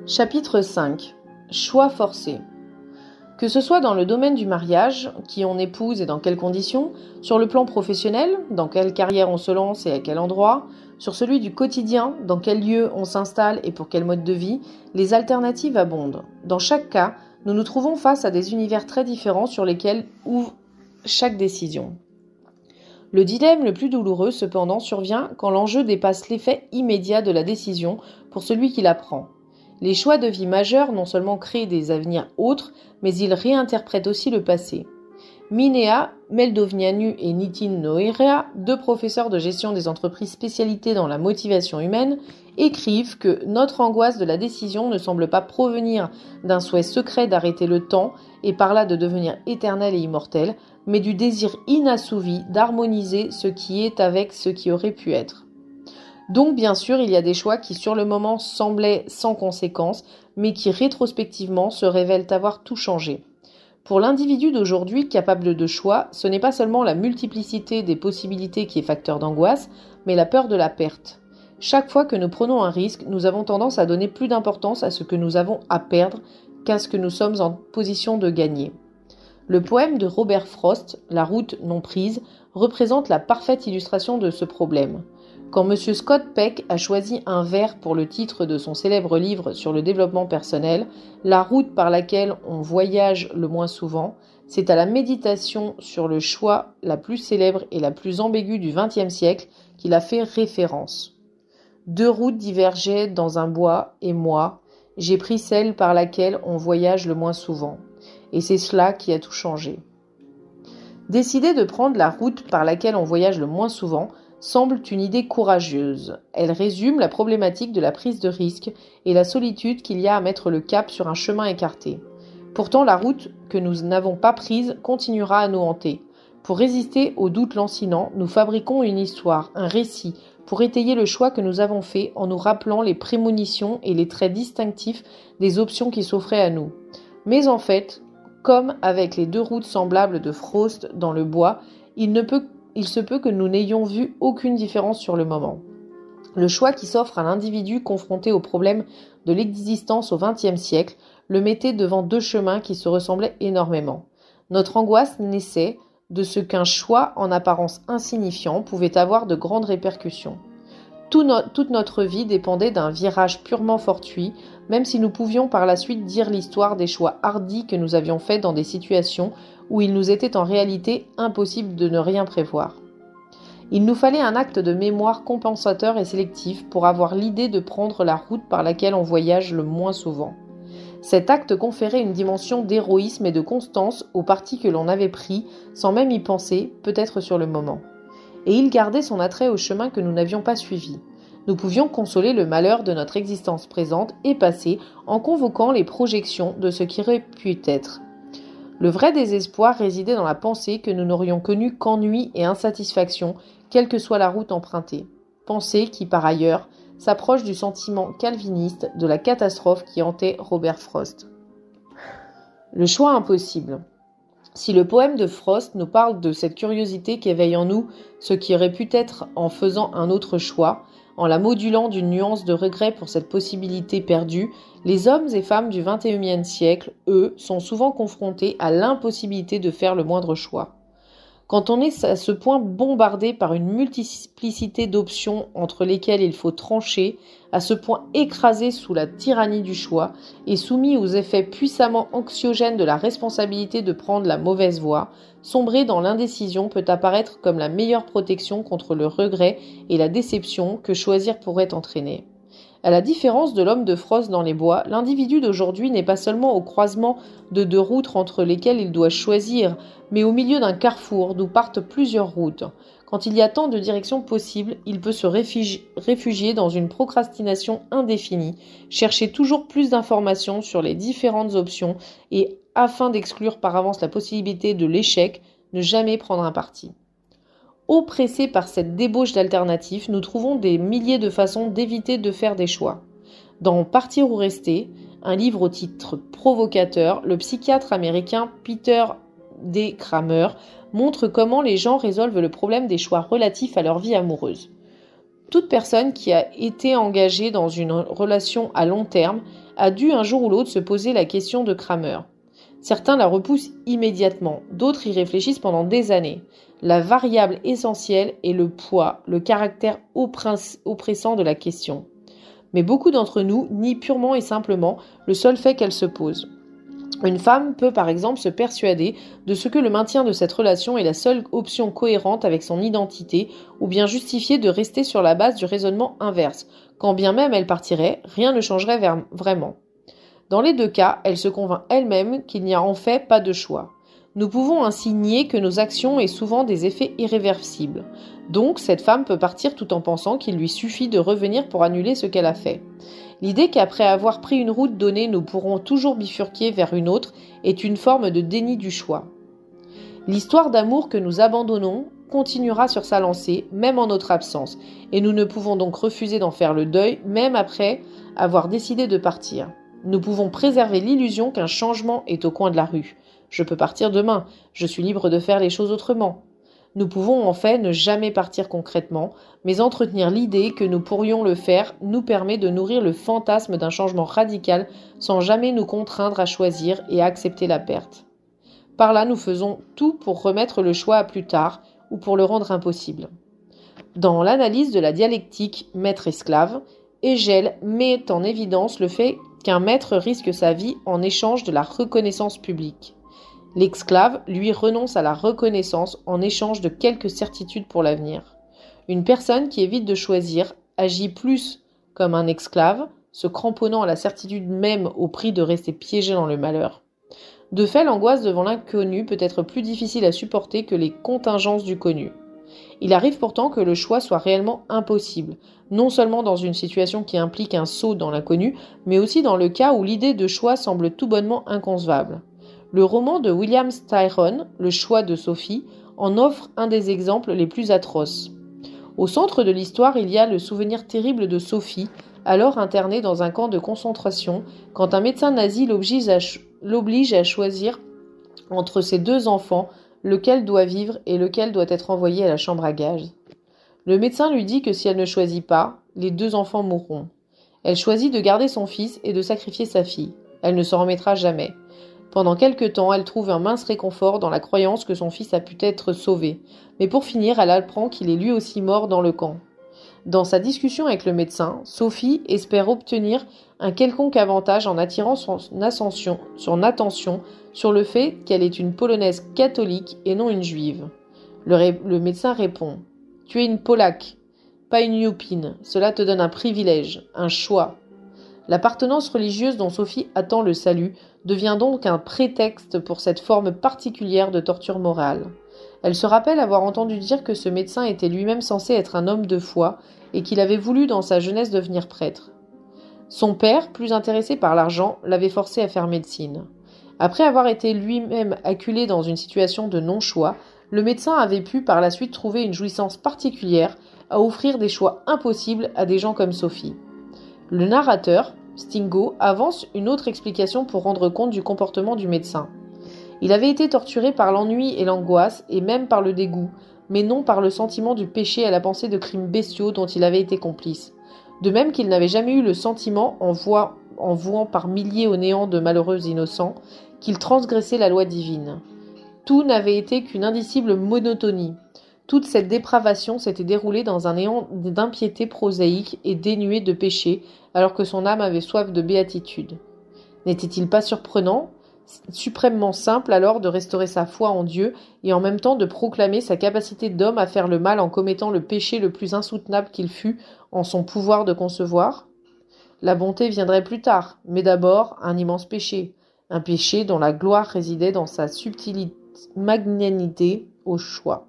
Chapitre 5. Choix forcés. Que ce soit dans le domaine du mariage, qui on épouse et dans quelles conditions, sur le plan professionnel, dans quelle carrière on se lance et à quel endroit, sur celui du quotidien, dans quel lieu on s'installe et pour quel mode de vie, les alternatives abondent. Dans chaque cas, nous nous trouvons face à des univers très différents sur lesquels ouvre chaque décision. Le dilemme le plus douloureux, cependant, survient quand l'enjeu dépasse l'effet immédiat de la décision pour celui qui la prend. Les choix de vie majeurs non seulement créent des avenirs autres, mais ils réinterprètent aussi le passé. Minea Meldovnianu et Nitin Nohria, deux professeurs de gestion des entreprises spécialisés dans la motivation humaine, écrivent que notre angoisse de la décision ne semble pas provenir d'un souhait secret d'arrêter le temps et par là de devenir éternel et immortel, mais du désir inassouvi d'harmoniser ce qui est avec ce qui aurait pu être. Donc bien sûr, il y a des choix qui sur le moment semblaient sans conséquence, mais qui rétrospectivement se révèlent avoir tout changé. Pour l'individu d'aujourd'hui capable de choix, ce n'est pas seulement la multiplicité des possibilités qui est facteur d'angoisse, mais la peur de la perte. Chaque fois que nous prenons un risque, nous avons tendance à donner plus d'importance à ce que nous avons à perdre qu'à ce que nous sommes en position de gagner. Le poème de Robert Frost, La route non prise, représente la parfaite illustration de ce problème. Quand M. Scott Peck a choisi un vers pour le titre de son célèbre livre sur le développement personnel, la route par laquelle on voyage le moins souvent, c'est à la méditation sur le choix la plus célèbre et la plus ambiguë du XXe siècle qu'il a fait référence. Deux routes divergeaient dans un bois et moi, j'ai pris celle par laquelle on voyage le moins souvent. Et c'est cela qui a tout changé. Décider de prendre la route par laquelle on voyage le moins souvent semble une idée courageuse. Elle résume la problématique de la prise de risque et la solitude qu'il y a à mettre le cap sur un chemin écarté. Pourtant, la route que nous n'avons pas prise continuera à nous hanter. Pour résister aux doutes lancinants, nous fabriquons une histoire, un récit, pour étayer le choix que nous avons fait en nous rappelant les prémonitions et les traits distinctifs des options qui s'offraient à nous. Mais en fait, comme avec les deux routes semblables de Frost dans le bois, il se peut que nous n'ayons vu aucune différence sur le moment. Le choix qui s'offre à l'individu confronté au problème de l'existence au XXe siècle le mettait devant deux chemins qui se ressemblaient énormément. Notre angoisse naissait de ce qu'un choix en apparence insignifiant pouvait avoir de grandes répercussions. Toute notre vie dépendait d'un virage purement fortuit, même si nous pouvions par la suite dire l'histoire des choix hardis que nous avions faits dans des situations où il nous était en réalité impossible de ne rien prévoir. Il nous fallait un acte de mémoire compensateur et sélectif pour avoir l'idée de prendre la route par laquelle on voyage le moins souvent. Cet acte conférait une dimension d'héroïsme et de constance au parti que l'on avait pris, sans même y penser, peut-être sur le moment. Et il gardait son attrait au chemin que nous n'avions pas suivi. Nous pouvions consoler le malheur de notre existence présente et passée en convoquant les projections de ce qui aurait pu être. Le vrai désespoir résidait dans la pensée que nous n'aurions connu qu'ennui et insatisfaction, quelle que soit la route empruntée. Pensée qui, par ailleurs, s'approche du sentiment calviniste de la catastrophe qui hantait Robert Frost. Le choix impossible. Si le poème de Frost nous parle de cette curiosité qu'éveille en nous ce qui aurait pu être en faisant un autre choix, en la modulant d'une nuance de regret pour cette possibilité perdue, les hommes et femmes du XXIe siècle, eux, sont souvent confrontés à l'impossibilité de faire le moindre choix. Quand on est à ce point bombardé par une multiplicité d'options entre lesquelles il faut trancher, à ce point écrasé sous la tyrannie du choix et soumis aux effets puissamment anxiogènes de la responsabilité de prendre la mauvaise voie, sombrer dans l'indécision peut apparaître comme la meilleure protection contre le regret et la déception que choisir pourrait entraîner. À la différence de l'homme de Frost dans les bois, l'individu d'aujourd'hui n'est pas seulement au croisement de deux routes entre lesquelles il doit choisir, mais au milieu d'un carrefour d'où partent plusieurs routes. Quand il y a tant de directions possibles, il peut se réfugier dans une procrastination indéfinie, chercher toujours plus d'informations sur les différentes options et, afin d'exclure par avance la possibilité de l'échec, ne jamais prendre un parti. Oppressés par cette débauche d'alternatives, nous trouvons des milliers de façons d'éviter de faire des choix. Dans Partir ou rester, un livre au titre provocateur, le psychiatre américain Peter D. Kramer montre comment les gens résolvent le problème des choix relatifs à leur vie amoureuse. Toute personne qui a été engagée dans une relation à long terme a dû un jour ou l'autre se poser la question de Kramer. Certains la repoussent immédiatement, d'autres y réfléchissent pendant des années. La variable essentielle est le poids, le caractère oppressant de la question. Mais beaucoup d'entre nous nient purement et simplement le seul fait qu'elle se pose. Une femme peut par exemple se persuader de ce que le maintien de cette relation est la seule option cohérente avec son identité, ou bien justifier de rester sur la base du raisonnement inverse. Quand bien même elle partirait, rien ne changerait vraiment. Dans les deux cas, elle se convainc elle-même qu'il n'y a en fait pas de choix. Nous pouvons ainsi nier que nos actions aient souvent des effets irréversibles. Donc, cette femme peut partir tout en pensant qu'il lui suffit de revenir pour annuler ce qu'elle a fait. L'idée qu'après avoir pris une route donnée, nous pourrons toujours bifurquer vers une autre est une forme de déni du choix. L'histoire d'amour que nous abandonnons continuera sur sa lancée, même en notre absence, et nous ne pouvons donc refuser d'en faire le deuil, même après avoir décidé de partir. Nous pouvons préserver l'illusion qu'un changement est au coin de la rue. Je peux partir demain, je suis libre de faire les choses autrement. Nous pouvons en fait ne jamais partir concrètement, mais entretenir l'idée que nous pourrions le faire nous permet de nourrir le fantasme d'un changement radical sans jamais nous contraindre à choisir et à accepter la perte. Par là, nous faisons tout pour remettre le choix à plus tard ou pour le rendre impossible. Dans l'analyse de la dialectique maître-esclave, Hegel met en évidence le fait qu'un maître risque sa vie en échange de la reconnaissance publique. L'esclave, lui, renonce à la reconnaissance en échange de quelques certitudes pour l'avenir. Une personne qui évite de choisir agit plus comme un esclave, se cramponnant à la certitude même au prix de rester piégé dans le malheur. De fait, l'angoisse devant l'inconnu peut être plus difficile à supporter que les contingences du connu. Il arrive pourtant que le choix soit réellement impossible, non seulement dans une situation qui implique un saut dans l'inconnu, mais aussi dans le cas où l'idée de choix semble tout bonnement inconcevable. Le roman de William Styron, Le choix de Sophie, en offre un des exemples les plus atroces. Au centre de l'histoire, il y a le souvenir terrible de Sophie, alors internée dans un camp de concentration, quand un médecin nazi l'oblige à choisir entre ses deux enfants, lequel doit vivre et lequel doit être envoyé à la chambre à gaz. Le médecin lui dit que si elle ne choisit pas, les deux enfants mourront. Elle choisit de garder son fils et de sacrifier sa fille. Elle ne s'en remettra jamais. Pendant quelque temps, elle trouve un mince réconfort dans la croyance que son fils a pu être sauvé. Mais pour finir, elle apprend qu'il est lui aussi mort dans le camp. Dans sa discussion avec le médecin, Sophie espère obtenir un quelconque avantage en attirant son attention sur le fait qu'elle est une Polonaise catholique et non une juive. Le médecin répond « Tu es une Polaque, pas une youpine. Cela te donne un privilège, un choix. » L'appartenance religieuse dont Sophie attend le salut devient donc un prétexte pour cette forme particulière de torture morale. Elle se rappelle avoir entendu dire que ce médecin était lui-même censé être un homme de foi et qu'il avait voulu dans sa jeunesse devenir prêtre. Son père, plus intéressé par l'argent, l'avait forcé à faire médecine. Après avoir été lui-même acculé dans une situation de non-choix, le médecin avait pu par la suite trouver une jouissance particulière à offrir des choix impossibles à des gens comme Sophie. Le narrateur, Stingo, avance une autre explication pour rendre compte du comportement du médecin. Il avait été torturé par l'ennui et l'angoisse, et même par le dégoût, mais non par le sentiment du péché à la pensée de crimes bestiaux dont il avait été complice. De même qu'il n'avait jamais eu le sentiment, en vouant par milliers au néant de malheureux innocents, qu'il transgressait la loi divine. Tout n'avait été qu'une indicible monotonie. Toute cette dépravation s'était déroulée dans un néant d'impiété prosaïque et dénué de péché, alors que son âme avait soif de béatitude. N'était-il pas surprenant, suprêmement simple alors de restaurer sa foi en Dieu et en même temps de proclamer sa capacité d'homme à faire le mal en commettant le péché le plus insoutenable qu'il fût en son pouvoir de concevoir? La bonté viendrait plus tard, mais d'abord un immense péché, un péché dont la gloire résidait dans sa subtilité, magnanimité au choix.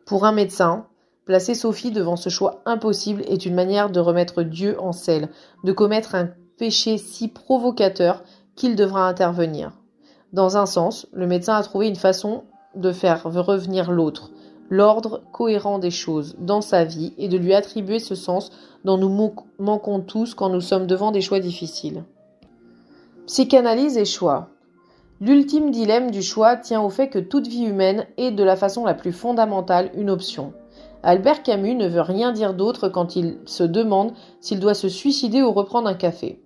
Pour un médecin, placer Sophie devant ce choix impossible est une manière de remettre Dieu en selle, de commettre un péché si provocateur qu'il devra intervenir. Dans un sens, le médecin a trouvé une façon de faire revenir l'autre, l'ordre cohérent des choses dans sa vie et de lui attribuer ce sens dont nous manquons tous quand nous sommes devant des choix difficiles. Psychanalyse et choix. L'ultime dilemme du choix tient au fait que toute vie humaine est de la façon la plus fondamentale une option. Albert Camus ne veut rien dire d'autre quand il se demande s'il doit se suicider ou reprendre un café.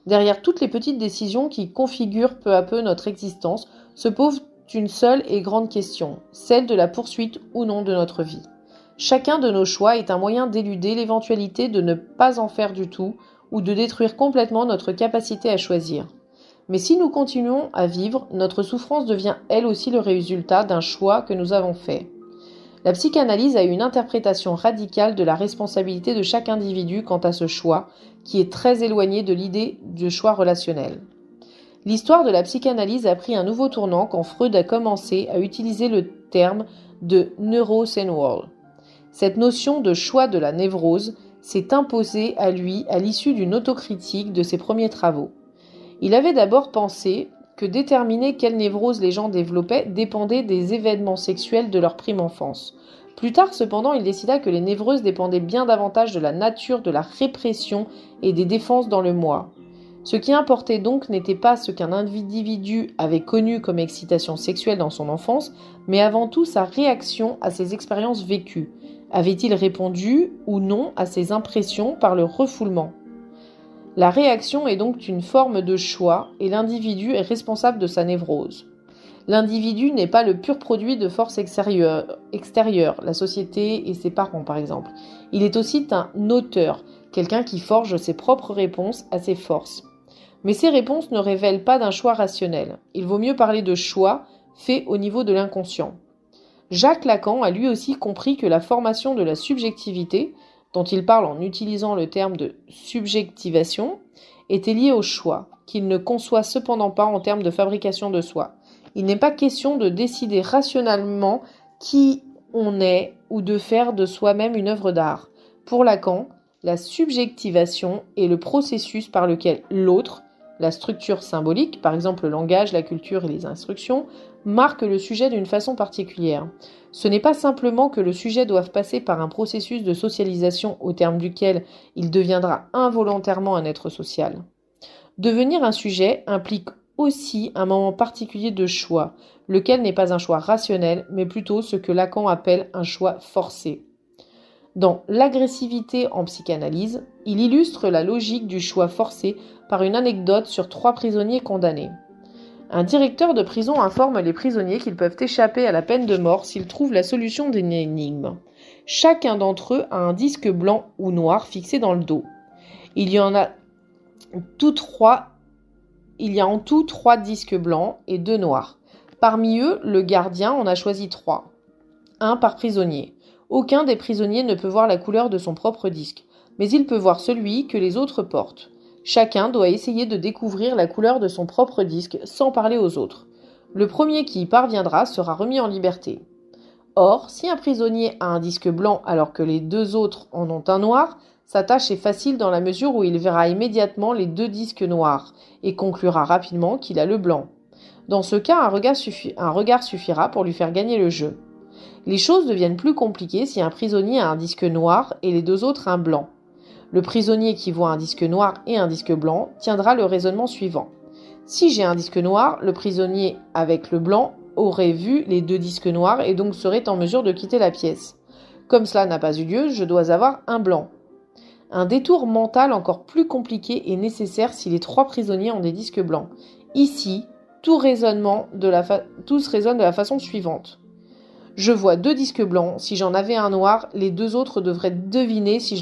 Derrière toutes les petites décisions qui configurent peu à peu notre existence se pose une seule et grande question, celle de la poursuite ou non de notre vie. Chacun de nos choix est un moyen d'éluder l'éventualité de ne pas en faire du tout ou de détruire complètement notre capacité à choisir. Mais si nous continuons à vivre, notre souffrance devient elle aussi le résultat d'un choix que nous avons fait. La psychanalyse a une interprétation radicale de la responsabilité de chaque individu quant à ce choix, qui est très éloigné de l'idée de choix relationnel. L'histoire de la psychanalyse a pris un nouveau tournant quand Freud a commencé à utiliser le terme de Neurosenwahl. Cette notion de choix de la névrose s'est imposée à lui à l'issue d'une autocritique de ses premiers travaux. Il avait d'abord pensé que déterminer quelle névrose les gens développaient dépendait des événements sexuels de leur prime enfance. Plus tard, cependant, il décida que les névroses dépendaient bien davantage de la nature de la répression et des défenses dans le moi. Ce qui importait donc n'était pas ce qu'un individu avait connu comme excitation sexuelle dans son enfance, mais avant tout sa réaction à ses expériences vécues. Avait-il répondu ou non à ses impressions par le refoulement ? La réaction est donc une forme de choix et l'individu est responsable de sa névrose. L'individu n'est pas le pur produit de forces extérieures, la société et ses parents par exemple. Il est aussi un auteur, quelqu'un qui forge ses propres réponses à ses forces. Mais ces réponses ne révèlent pas d'un choix rationnel. Il vaut mieux parler de choix fait au niveau de l'inconscient. Jacques Lacan a lui aussi compris que la formation de la subjectivité, dont il parle en utilisant le terme de subjectivation, était liée au choix, qu'il ne conçoit cependant pas en termes de fabrication de soi. Il n'est pas question de décider rationnellement qui on est ou de faire de soi-même une œuvre d'art. Pour Lacan, la subjectivation est le processus par lequel l'autre, la structure symbolique, par exemple le langage, la culture et les instructions, marque le sujet d'une façon particulière. Ce n'est pas simplement que le sujet doive passer par un processus de socialisation au terme duquel il deviendra involontairement un être social. Devenir un sujet implique aussi un moment particulier de choix, lequel n'est pas un choix rationnel, mais plutôt ce que Lacan appelle un choix forcé. Dans L'agressivité en psychanalyse, il illustre la logique du choix forcé par une anecdote sur 3 prisonniers condamnés. Un directeur de prison informe les prisonniers qu'ils peuvent échapper à la peine de mort s'ils trouvent la solution d'une énigme. Chacun d'entre eux a un disque blanc ou noir fixé dans le dos. Il y a en tout 3 disques blancs et 2 noirs. Parmi eux, le gardien en a choisi 3. 1 par prisonnier. Aucun des prisonniers ne peut voir la couleur de son propre disque, mais il peut voir celui que les autres portent. Chacun doit essayer de découvrir la couleur de son propre disque sans parler aux autres. Le premier qui y parviendra sera remis en liberté. Or, si un prisonnier a un disque blanc alors que les 2 autres en ont un noir, sa tâche est facile dans la mesure où il verra immédiatement les 2 disques noirs et conclura rapidement qu'il a le blanc. Dans ce cas, un regard suffira pour lui faire gagner le jeu. Les choses deviennent plus compliquées si un prisonnier a un disque noir et les 2 autres un blanc. Le prisonnier qui voit un disque noir et un disque blanc tiendra le raisonnement suivant. Si j'ai un disque noir, le prisonnier avec le blanc aurait vu les 2 disques noirs et donc serait en mesure de quitter la pièce. Comme cela n'a pas eu lieu, je dois avoir un blanc. Un détour mental encore plus compliqué est nécessaire si les 3 prisonniers ont des disques blancs. Ici, tous résonnent de la façon suivante. Je vois 2 disques blancs, si j'en avais un noir, les 2 autres devraient deviner si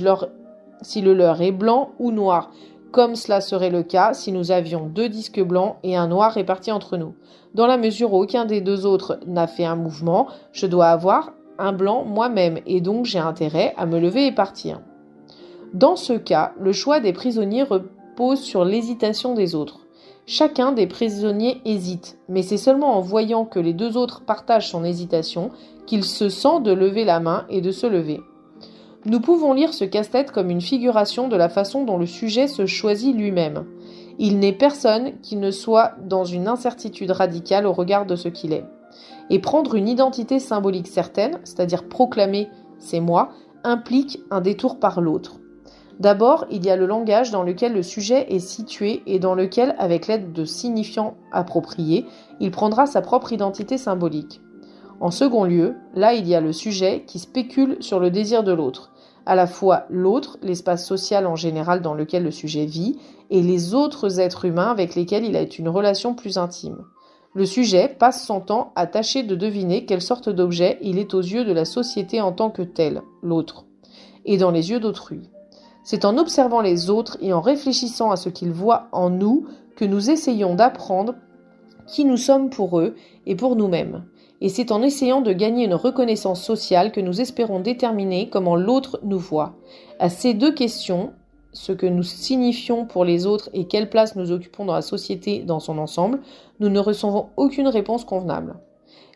le leur est blanc ou noir, comme cela serait le cas si nous avions 2 disques blancs et un noir répartis entre nous. Dans la mesure où aucun des 2 autres n'a fait un mouvement, je dois avoir un blanc moi-même et donc j'ai intérêt à me lever et partir. Dans ce cas, le choix des prisonniers repose sur l'hésitation des autres. Chacun des prisonniers hésite, mais c'est seulement en voyant que les 2 autres partagent son hésitation qu'il se sent de lever la main et de se lever. Nous pouvons lire ce casse-tête comme une figuration de la façon dont le sujet se choisit lui-même. Il n'est personne qui ne soit dans une incertitude radicale au regard de ce qu'il est. Et prendre une identité symbolique certaine, c'est-à-dire proclamer « c'est moi », implique un détour par l'autre. D'abord, il y a le langage dans lequel le sujet est situé et dans lequel, avec l'aide de signifiants appropriés, il prendra sa propre identité symbolique. En second lieu, là il y a le sujet qui spécule sur le désir de l'autre, à la fois l'autre, l'espace social en général dans lequel le sujet vit, et les autres êtres humains avec lesquels il a une relation plus intime. Le sujet passe son temps à tâcher de deviner quelle sorte d'objet il est aux yeux de la société en tant que tel, l'autre, et dans les yeux d'autrui. C'est en observant les autres et en réfléchissant à ce qu'ils voient en nous que nous essayons d'apprendre qui nous sommes pour eux et pour nous-mêmes. Et c'est en essayant de gagner une reconnaissance sociale que nous espérons déterminer comment l'autre nous voit. À ces deux questions, ce que nous signifions pour les autres et quelle place nous occupons dans la société dans son ensemble, nous ne recevons aucune réponse convenable.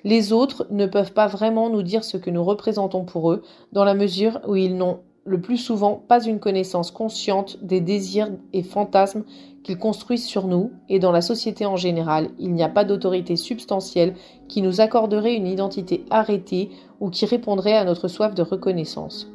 Les autres ne peuvent pas vraiment nous dire ce que nous représentons pour eux, dans la mesure où ils n'ont le plus souvent pas une connaissance consciente des désirs et fantasmes qu'ils construisent sur nous, et dans la société en général, il n'y a pas d'autorité substantielle qui nous accorderait une identité arrêtée ou qui répondrait à notre soif de reconnaissance.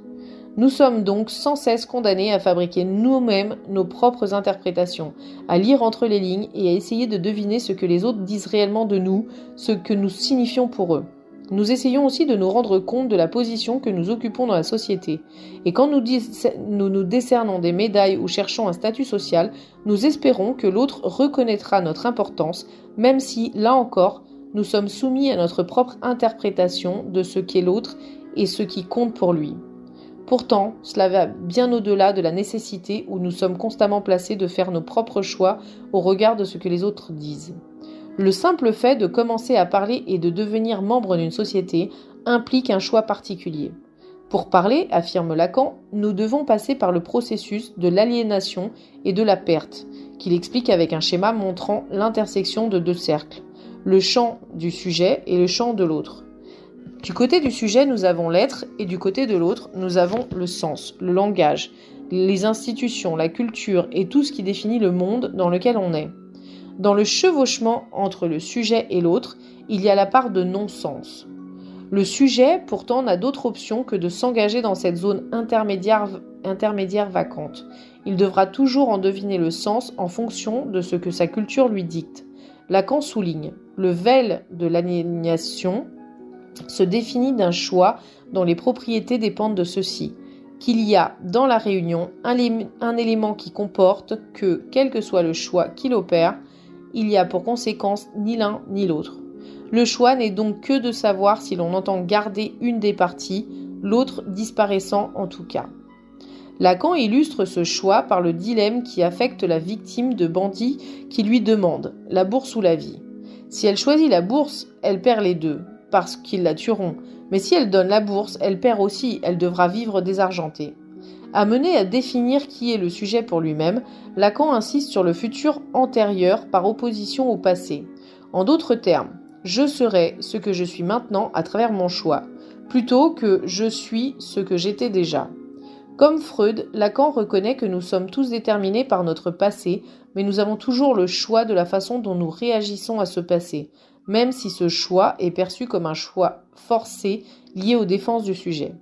Nous sommes donc sans cesse condamnés à fabriquer nous-mêmes nos propres interprétations, à lire entre les lignes et à essayer de deviner ce que les autres disent réellement de nous, ce que nous signifions pour eux. Nous essayons aussi de nous rendre compte de la position que nous occupons dans la société. Et quand nous décernons des médailles ou cherchons un statut social, nous espérons que l'autre reconnaîtra notre importance, même si, là encore, nous sommes soumis à notre propre interprétation de ce qu'est l'autre et ce qui compte pour lui. Pourtant, cela va bien au-delà de la nécessité où nous sommes constamment placés de faire nos propres choix au regard de ce que les autres disent. Le simple fait de commencer à parler et de devenir membre d'une société implique un choix particulier. Pour parler, affirme Lacan, nous devons passer par le processus de l'aliénation et de la perte, qu'il explique avec un schéma montrant l'intersection de deux cercles, le champ du sujet et le champ de l'autre. Du côté du sujet, nous avons l'être, et du côté de l'autre, nous avons le sens, le langage, les institutions, la culture et tout ce qui définit le monde dans lequel on est. Dans le chevauchement entre le sujet et l'autre, il y a la part de non-sens. Le sujet, pourtant, n'a d'autre option que de s'engager dans cette zone intermédiaire vacante. Il devra toujours en deviner le sens en fonction de ce que sa culture lui dicte. Lacan souligne « Le vel de l'aliénation se définit d'un choix dont les propriétés dépendent de ceci, qu'il y a dans la réunion un élément qui comporte que, quel que soit le choix qu'il opère, il y a pour conséquence ni l'un ni l'autre. Le choix n'est donc que de savoir si l'on entend garder une des parties, l'autre disparaissant en tout cas. » Lacan illustre ce choix par le dilemme qui affecte la victime de bandits qui lui demande « la bourse ou la vie ». Si elle choisit la bourse, elle perd les deux, parce qu'ils la tueront. Mais si elle donne la bourse, elle perd aussi, elle devra vivre désargentée. Amené à définir qui est le sujet pour lui-même, Lacan insiste sur le futur antérieur par opposition au passé. En d'autres termes, je serai ce que je suis maintenant à travers mon choix, plutôt que je suis ce que j'étais déjà. Comme Freud, Lacan reconnaît que nous sommes tous déterminés par notre passé, mais nous avons toujours le choix de la façon dont nous réagissons à ce passé, même si ce choix est perçu comme un choix forcé lié aux défenses du sujet.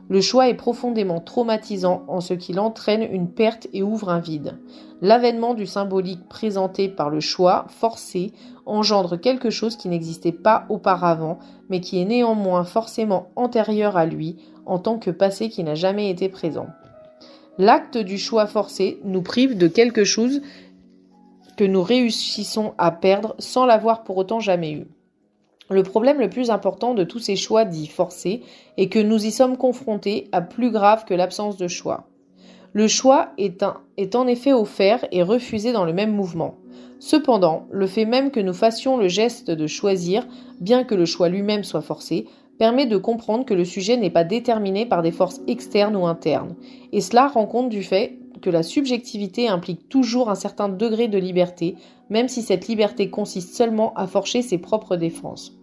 Le choix est profondément traumatisant en ce qu'il entraîne une perte et ouvre un vide. L'avènement du symbolique présenté par le choix forcé engendre quelque chose qui n'existait pas auparavant, mais qui est néanmoins forcément antérieur à lui en tant que passé qui n'a jamais été présent. L'acte du choix forcé nous prive de quelque chose que nous réussissons à perdre sans l'avoir pour autant jamais eu. Le problème le plus important de tous ces choix dits forcés est que nous y sommes confrontés à plus grave que l'absence de choix. Le choix est en effet offert et refusé dans le même mouvement. Cependant, le fait même que nous fassions le geste de choisir, bien que le choix lui-même soit forcé, permet de comprendre que le sujet n'est pas déterminé par des forces externes ou internes. Et cela rend compte du fait que la subjectivité implique toujours un certain degré de liberté, même si cette liberté consiste seulement à forger ses propres défenses.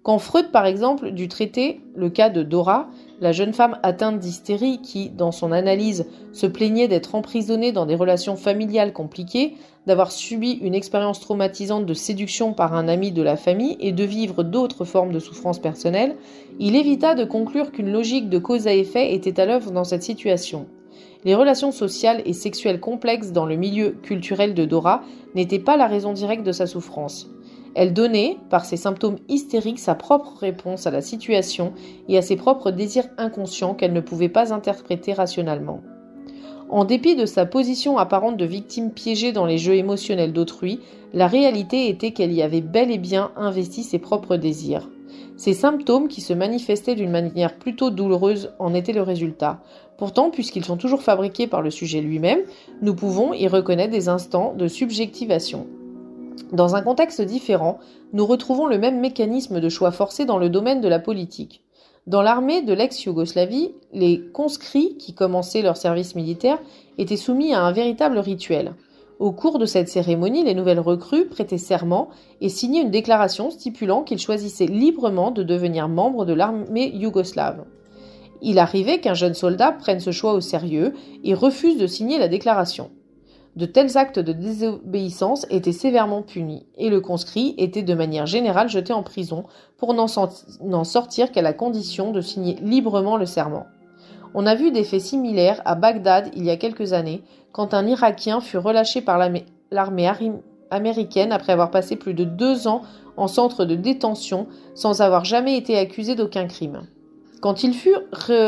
Quand Freud, par exemple, dut traiter le cas de Dora, la jeune femme atteinte d'hystérie qui, dans son analyse, se plaignait d'être emprisonnée dans des relations familiales compliquées, d'avoir subi une expérience traumatisante de séduction par un ami de la famille et de vivre d'autres formes de souffrance personnelle, il évita de conclure qu'une logique de cause à effet était à l'œuvre dans cette situation. Les relations sociales et sexuelles complexes dans le milieu culturel de Dora n'étaient pas la raison directe de sa souffrance. Elle donnait, par ses symptômes hystériques, sa propre réponse à la situation et à ses propres désirs inconscients qu'elle ne pouvait pas interpréter rationnellement. En dépit de sa position apparente de victime piégée dans les jeux émotionnels d'autrui, la réalité était qu'elle y avait bel et bien investi ses propres désirs. Ces symptômes, qui se manifestaient d'une manière plutôt douloureuse, en étaient le résultat. Pourtant, puisqu'ils sont toujours fabriqués par le sujet lui-même, nous pouvons y reconnaître des instants de subjectivation. Dans un contexte différent, nous retrouvons le même mécanisme de choix forcé dans le domaine de la politique. Dans l'armée de l'ex-Yougoslavie, les conscrits qui commençaient leur service militaire étaient soumis à un véritable rituel. Au cours de cette cérémonie, les nouvelles recrues prêtaient serment et signaient une déclaration stipulant qu'ils choisissaient librement de devenir membres de l'armée yougoslave. Il arrivait qu'un jeune soldat prenne ce choix au sérieux et refuse de signer la déclaration. De tels actes de désobéissance étaient sévèrement punis, et le conscrit était de manière générale jeté en prison pour n'en sortir qu'à la condition de signer librement le serment. On a vu des faits similaires à Bagdad il y a quelques années, quand un Irakien fut relâché par l'armée américaine après avoir passé plus de 2 ans en centre de détention sans avoir jamais été accusé d'aucun crime. Quand il fut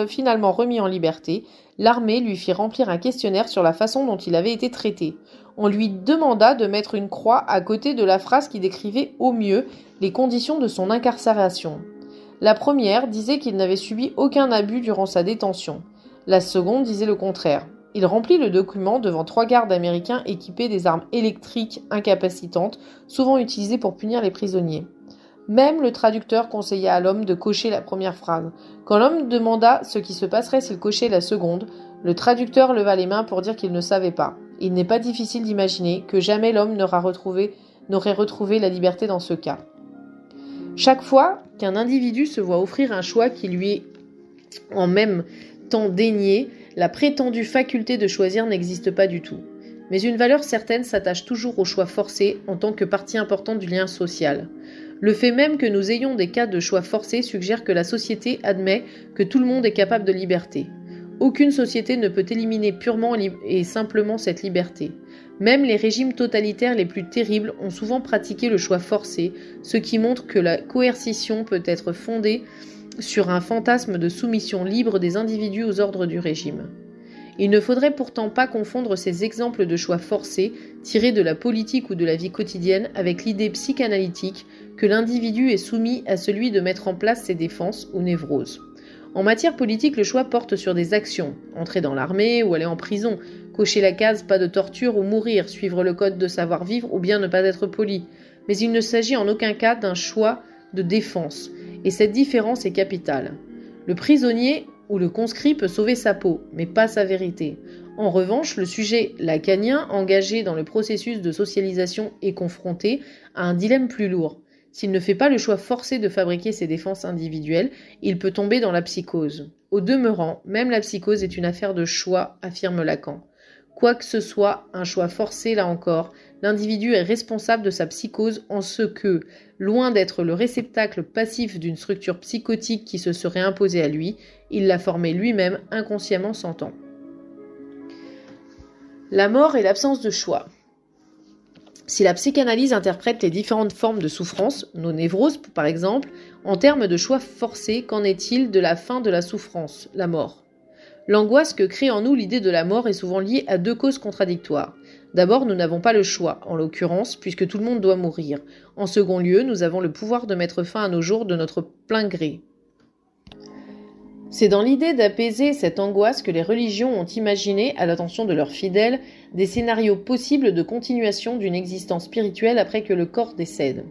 finalement remis en liberté, l'armée lui fit remplir un questionnaire sur la façon dont il avait été traité. On lui demanda de mettre une croix à côté de la phrase qui décrivait au mieux les conditions de son incarcération. La première disait qu'il n'avait subi aucun abus durant sa détention. La seconde disait le contraire. Il remplit le document devant 3 gardes américains équipés des armes électriques incapacitantes, souvent utilisées pour punir les prisonniers. Même le traducteur conseilla à l'homme de cocher la première phrase. Quand l'homme demanda ce qui se passerait s'il cochait la seconde, le traducteur leva les mains pour dire qu'il ne savait pas. Il n'est pas difficile d'imaginer que jamais l'homme n'aurait retrouvé la liberté dans ce cas. Chaque fois qu'un individu se voit offrir un choix qui lui est en même temps dénié, la prétendue faculté de choisir n'existe pas du tout. Mais une valeur certaine s'attache toujours au choix forcé en tant que partie importante du lien social. Le fait même que nous ayons des cas de choix forcés suggère que la société admet que tout le monde est capable de liberté. Aucune société ne peut éliminer purement et simplement cette liberté. Même les régimes totalitaires les plus terribles ont souvent pratiqué le choix forcé, ce qui montre que la coercition peut être fondée sur un fantasme de soumission libre des individus aux ordres du régime. Il ne faudrait pourtant pas confondre ces exemples de choix forcés, tirés de la politique ou de la vie quotidienne, avec l'idée psychanalytique que l'individu est soumis à celui de mettre en place ses défenses ou névroses. En matière politique, le choix porte sur des actions, entrer dans l'armée ou aller en prison, cocher la case pas de torture ou mourir, suivre le code de savoir-vivre ou bien ne pas être poli. Mais il ne s'agit en aucun cas d'un choix de défense, et cette différence est capitale. Le prisonnier ou le conscrit peut sauver sa peau, mais pas sa vérité. En revanche, le sujet lacanien engagé dans le processus de socialisation est confronté à un dilemme plus lourd. S'il ne fait pas le choix forcé de fabriquer ses défenses individuelles, il peut tomber dans la psychose. Au demeurant, même la psychose est une affaire de choix, affirme Lacan. Quoi que ce soit un choix forcé, là encore, l'individu est responsable de sa psychose en ce que, loin d'être le réceptacle passif d'une structure psychotique qui se serait imposée à lui, il l'a formée lui-même inconsciemment sentant. La mort et l'absence de choix. Si la psychanalyse interprète les différentes formes de souffrance, nos névroses par exemple, en termes de choix forcés, qu'en est-il de la fin de la souffrance, la mort ? L'angoisse que crée en nous l'idée de la mort est souvent liée à 2 causes contradictoires. D'abord, nous n'avons pas le choix, en l'occurrence, puisque tout le monde doit mourir. En second lieu, nous avons le pouvoir de mettre fin à nos jours de notre plein gré. C'est dans l'idée d'apaiser cette angoisse que les religions ont imaginé, à l'attention de leurs fidèles, des scénarios possibles de continuation d'une existence spirituelle après que le corps décède.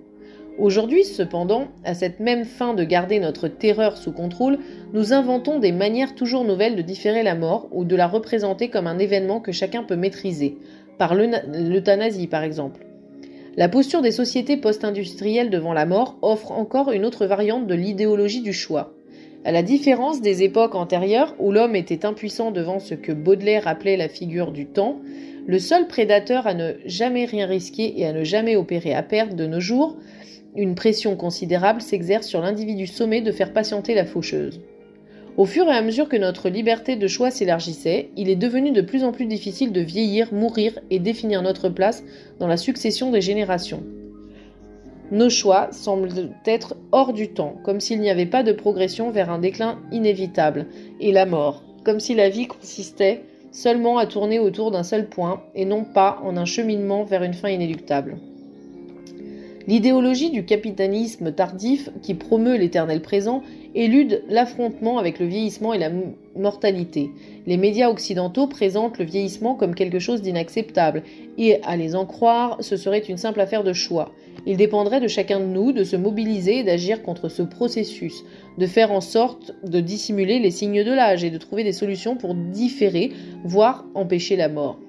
Aujourd'hui, cependant, à cette même fin de garder notre terreur sous contrôle, nous inventons des manières toujours nouvelles de différer la mort ou de la représenter comme un événement que chacun peut maîtriser, par l'euthanasie par exemple. La posture des sociétés post-industrielles devant la mort offre encore une autre variante de l'idéologie du choix. À la différence des époques antérieures où l'homme était impuissant devant ce que Baudelaire appelait la figure du temps, le seul prédateur à ne jamais rien risquer et à ne jamais opérer à perte de nos jours, une pression considérable s'exerce sur l'individu sommé de faire patienter la faucheuse. Au fur et à mesure que notre liberté de choix s'élargissait, il est devenu de plus en plus difficile de vieillir, mourir et définir notre place dans la succession des générations. Nos choix semblent être hors du temps, comme s'il n'y avait pas de progression vers un déclin inévitable, et la mort, comme si la vie consistait seulement à tourner autour d'un seul point, et non pas en un cheminement vers une fin inéluctable. L'idéologie du capitalisme tardif, qui promeut l'éternel présent, élude l'affrontement avec le vieillissement et la mortalité. Les médias occidentaux présentent le vieillissement comme quelque chose d'inacceptable, et à les en croire, ce serait une simple affaire de choix. Il dépendrait de chacun de nous de se mobiliser et d'agir contre ce processus, de faire en sorte de dissimuler les signes de l'âge et de trouver des solutions pour différer, voire empêcher la mort.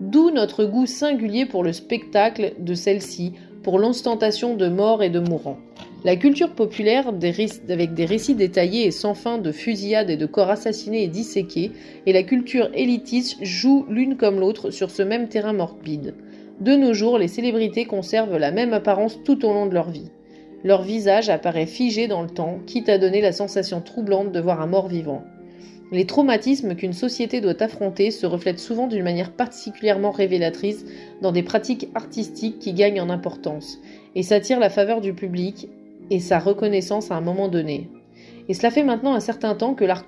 D'où notre goût singulier pour le spectacle de celle-ci, pour l'ostentation de morts et de mourants. La culture populaire, avec des récits détaillés et sans fin de fusillades et de corps assassinés et disséqués, et la culture élitiste jouent l'une comme l'autre sur ce même terrain morbide. De nos jours, les célébrités conservent la même apparence tout au long de leur vie. Leur visage apparaît figé dans le temps, quitte à donner la sensation troublante de voir un mort vivant. Les traumatismes qu'une société doit affronter se reflètent souvent d'une manière particulièrement révélatrice dans des pratiques artistiques qui gagnent en importance et s'attirent la faveur du public et sa reconnaissance à un moment donné. Et cela fait maintenant un certain temps que l'art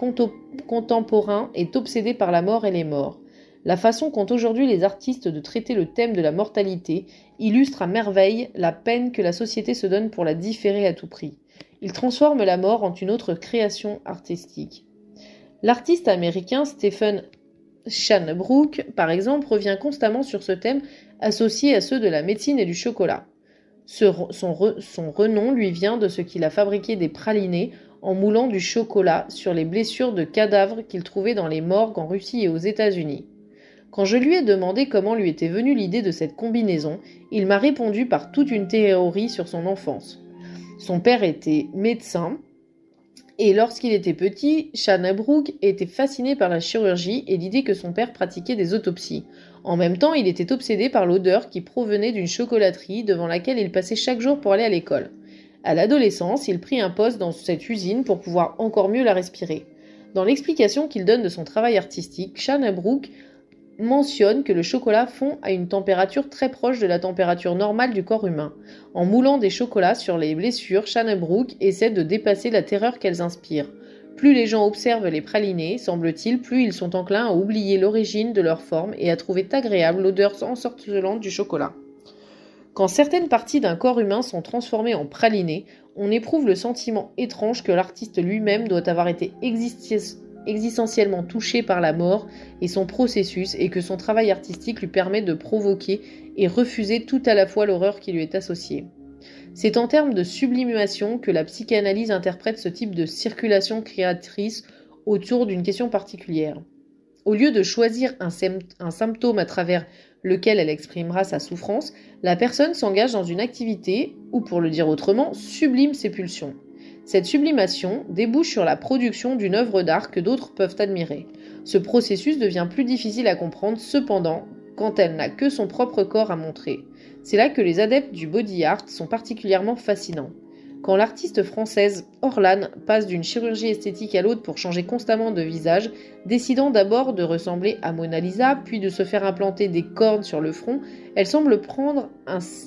contemporain est obsédé par la mort et les morts. La façon qu'ont aujourd'hui les artistes de traiter le thème de la mortalité illustre à merveille la peine que la société se donne pour la différer à tout prix. Ils transforment la mort en une autre création artistique. L'artiste américain Stephen Shanbrook, par exemple, revient constamment sur ce thème associé à ceux de la médecine et du chocolat. Son renom lui vient de ce qu'il a fabriqué des pralinés en moulant du chocolat sur les blessures de cadavres qu'il trouvait dans les morgues en Russie et aux États-Unis. Quand je lui ai demandé comment lui était venue l'idée de cette combinaison, il m'a répondu par toute une théorie sur son enfance. Son père était médecin, et lorsqu'il était petit, Shanbrook était fasciné par la chirurgie et l'idée que son père pratiquait des autopsies. En même temps, il était obsédé par l'odeur qui provenait d'une chocolaterie devant laquelle il passait chaque jour pour aller à l'école. À l'adolescence, il prit un poste dans cette usine pour pouvoir encore mieux la respirer. Dans l'explication qu'il donne de son travail artistique, Shanbrook mentionne que le chocolat fond à une température très proche de la température normale du corps humain. En moulant des chocolats sur les blessures, Shanbrook essaie de dépasser la terreur qu'elles inspirent. Plus les gens observent les pralinés, semble-t-il, plus ils sont enclins à oublier l'origine de leur forme et à trouver agréable l'odeur ensorcelante du chocolat. Quand certaines parties d'un corps humain sont transformées en pralinés, on éprouve le sentiment étrange que l'artiste lui-même doit avoir été existentiellement touché par la mort et son processus et que son travail artistique lui permet de provoquer et refuser tout à la fois l'horreur qui lui est associée. C'est en termes de sublimation que la psychanalyse interprète ce type de circulation créatrice autour d'une question particulière. Au lieu de choisir un symptôme à travers lequel elle exprimera sa souffrance, la personne s'engage dans une activité ou, pour le dire autrement, sublime ses pulsions. Cette sublimation débouche sur la production d'une œuvre d'art que d'autres peuvent admirer. Ce processus devient plus difficile à comprendre, cependant, quand elle n'a que son propre corps à montrer. C'est là que les adeptes du body art sont particulièrement fascinants. Quand l'artiste française Orlan passe d'une chirurgie esthétique à l'autre pour changer constamment de visage, décidant d'abord de ressembler à Mona Lisa, puis de se faire implanter des cornes sur le front, elle semble prendre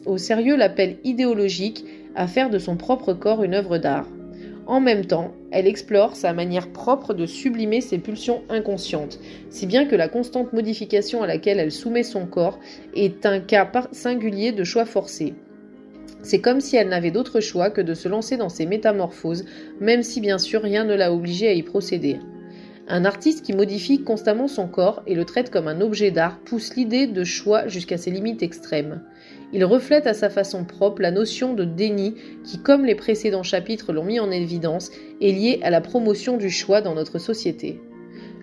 au sérieux l'appel idéologique à faire de son propre corps une œuvre d'art. En même temps, elle explore sa manière propre de sublimer ses pulsions inconscientes, si bien que la constante modification à laquelle elle soumet son corps est un cas singulier de choix forcé. C'est comme si elle n'avait d'autre choix que de se lancer dans ces métamorphoses, même si bien sûr rien ne l'a obligée à y procéder. Un artiste qui modifie constamment son corps et le traite comme un objet d'art pousse l'idée de choix jusqu'à ses limites extrêmes. Il reflète à sa façon propre la notion de déni qui, comme les précédents chapitres l'ont mis en évidence, est liée à la promotion du choix dans notre société.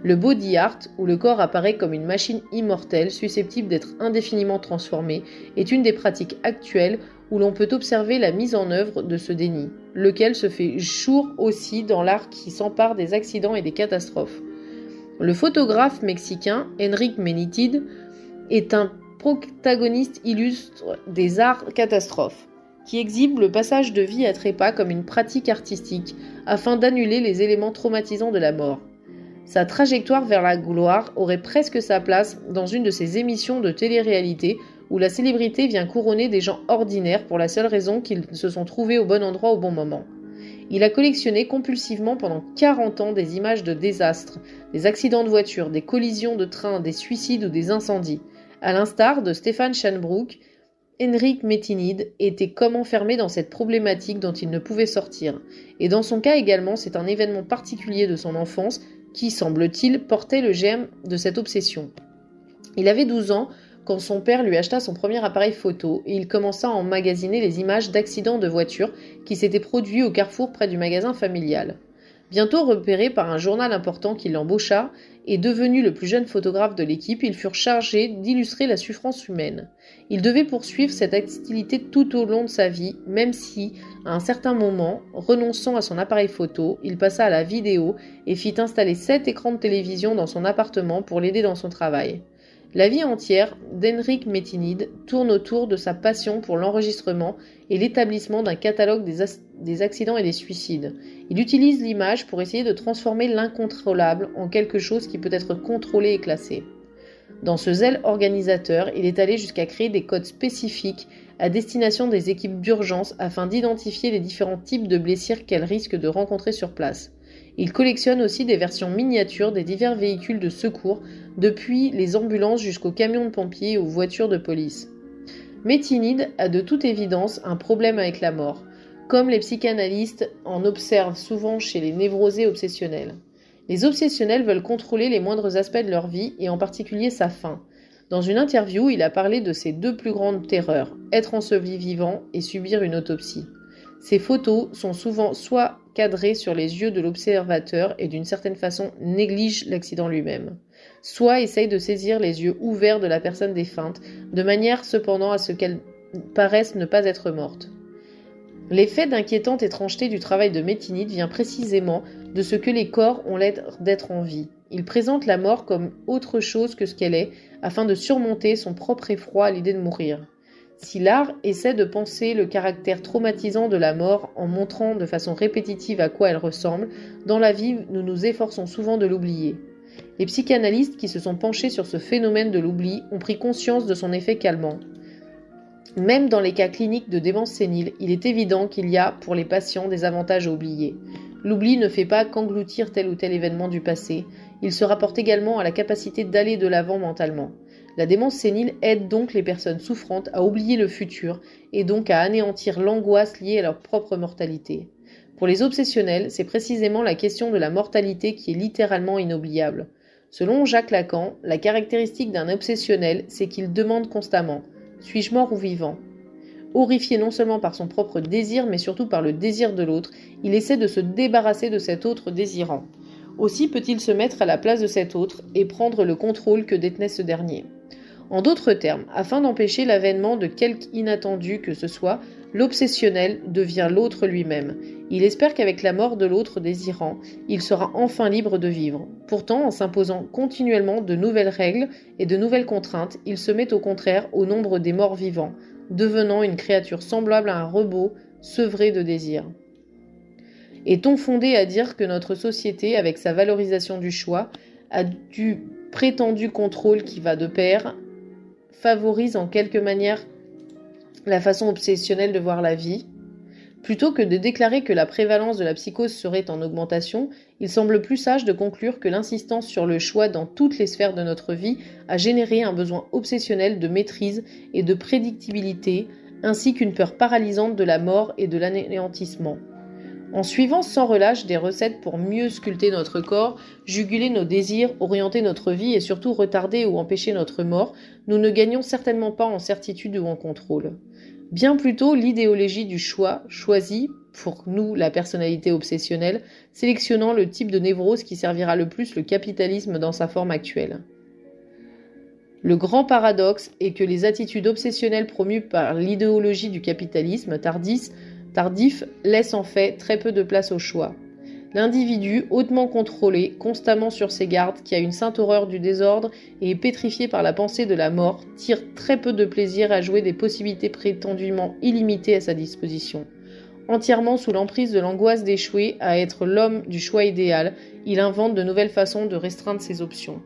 Le body art, où le corps apparaît comme une machine immortelle susceptible d'être indéfiniment transformée, est une des pratiques actuelles où l'on peut observer la mise en œuvre de ce déni, lequel se fait jour aussi dans l'art qui s'empare des accidents et des catastrophes. Le photographe mexicain Enrique Menitid est un protagoniste illustre des arts catastrophes, qui exhibe le passage de vie à trépas comme une pratique artistique afin d'annuler les éléments traumatisants de la mort. Sa trajectoire vers la gloire aurait presque sa place dans une de ces émissions de télé-réalité où la célébrité vient couronner des gens ordinaires pour la seule raison qu'ils se sont trouvés au bon endroit au bon moment. Il a collectionné compulsivement pendant 40 ans des images de désastres, des accidents de voiture, des collisions de train, des suicides ou des incendies. À l'instar de Stefan Schanbrook, Henrik Metinide était comme enfermé dans cette problématique dont il ne pouvait sortir. Et dans son cas également, c'est un événement particulier de son enfance qui, semble-t-il, portait le germe de cette obsession. Il avait 12 ans quand son père lui acheta son premier appareil photo et il commença à emmagasiner les images d'accidents de voiture qui s'étaient produits au carrefour près du magasin familial. Bientôt repéré par un journal important qui l'embaucha et devenu le plus jeune photographe de l'équipe, ils furent chargés d'illustrer la souffrance humaine. Il devait poursuivre cette activité tout au long de sa vie, même si, à un certain moment, renonçant à son appareil photo, il passa à la vidéo et fit installer 7 écrans de télévision dans son appartement pour l'aider dans son travail. La vie entière d'Henrik Metinide tourne autour de sa passion pour l'enregistrement et l'établissement d'un catalogue des accidents et des suicides. Il utilise l'image pour essayer de transformer l'incontrôlable en quelque chose qui peut être contrôlé et classé. Dans ce zèle organisateur, il est allé jusqu'à créer des codes spécifiques à destination des équipes d'urgence afin d'identifier les différents types de blessures qu'elles risquent de rencontrer sur place. Il collectionne aussi des versions miniatures des divers véhicules de secours, depuis les ambulances jusqu'aux camions de pompiers et aux voitures de police. Metinide a de toute évidence un problème avec la mort, comme les psychanalystes en observent souvent chez les névrosés obsessionnels. Les obsessionnels veulent contrôler les moindres aspects de leur vie et en particulier sa fin. Dans une interview, il a parlé de ses 2 plus grandes terreurs, être enseveli vivant et subir une autopsie. Ces photos sont souvent soit cadrées sur les yeux de l'observateur et d'une certaine façon négligent l'accident lui-même, soit essayent de saisir les yeux ouverts de la personne défunte, de manière cependant à ce qu'elle paraisse ne pas être morte. L'effet d'inquiétante étrangeté du travail de Metinide vient précisément de ce que les corps ont l'air d'être en vie. Il présente la mort comme autre chose que ce qu'elle est, afin de surmonter son propre effroi à l'idée de mourir. Si l'art essaie de penser le caractère traumatisant de la mort en montrant de façon répétitive à quoi elle ressemble, dans la vie, nous nous efforçons souvent de l'oublier. Les psychanalystes qui se sont penchés sur ce phénomène de l'oubli ont pris conscience de son effet calmant. Même dans les cas cliniques de démence sénile, il est évident qu'il y a, pour les patients, des avantages à oublier. L'oubli ne fait pas qu'engloutir tel ou tel événement du passé, il se rapporte également à la capacité d'aller de l'avant mentalement. La démence sénile aide donc les personnes souffrantes à oublier le futur et donc à anéantir l'angoisse liée à leur propre mortalité. Pour les obsessionnels, c'est précisément la question de la mortalité qui est littéralement inoubliable. Selon Jacques Lacan, la caractéristique d'un obsessionnel, c'est qu'il demande constamment « suis-je mort ou vivant ?» Horrifié non seulement par son propre désir, mais surtout par le désir de l'autre, il essaie de se débarrasser de cet autre désirant. Aussi peut-il se mettre à la place de cet autre et prendre le contrôle que détenait ce dernier. En d'autres termes, afin d'empêcher l'avènement de quelque inattendu que ce soit, l'obsessionnel devient l'autre lui-même. Il espère qu'avec la mort de l'autre désirant, il sera enfin libre de vivre. Pourtant, en s'imposant continuellement de nouvelles règles et de nouvelles contraintes, il se met au contraire au nombre des morts vivants, devenant une créature semblable à un robot, sevré de désir. Est-on fondé à dire que notre société, avec sa valorisation du choix, a du prétendu contrôle qui va de pair, favorise en quelque manière la façon obsessionnelle de voir la vie? Plutôt que de déclarer que la prévalence de la psychose serait en augmentation, il semble plus sage de conclure que l'insistance sur le choix dans toutes les sphères de notre vie a généré un besoin obsessionnel de maîtrise et de prédictibilité, ainsi qu'une peur paralysante de la mort et de l'anéantissement. En suivant sans relâche des recettes pour mieux sculpter notre corps, juguler nos désirs, orienter notre vie et surtout retarder ou empêcher notre mort, nous ne gagnons certainement pas en certitude ou en contrôle. Bien plutôt, l'idéologie du choix choisit, pour nous la personnalité obsessionnelle, sélectionnant le type de névrose qui servira le plus le capitalisme dans sa forme actuelle. Le grand paradoxe est que les attitudes obsessionnelles promues par l'idéologie du capitalisme tardif laisse en fait très peu de place au choix. L'individu, hautement contrôlé, constamment sur ses gardes, qui a une sainte horreur du désordre et est pétrifié par la pensée de la mort, tire très peu de plaisir à jouer des possibilités prétendument illimitées à sa disposition. Entièrement sous l'emprise de l'angoisse d'échouer à être l'homme du choix idéal, il invente de nouvelles façons de restreindre ses options.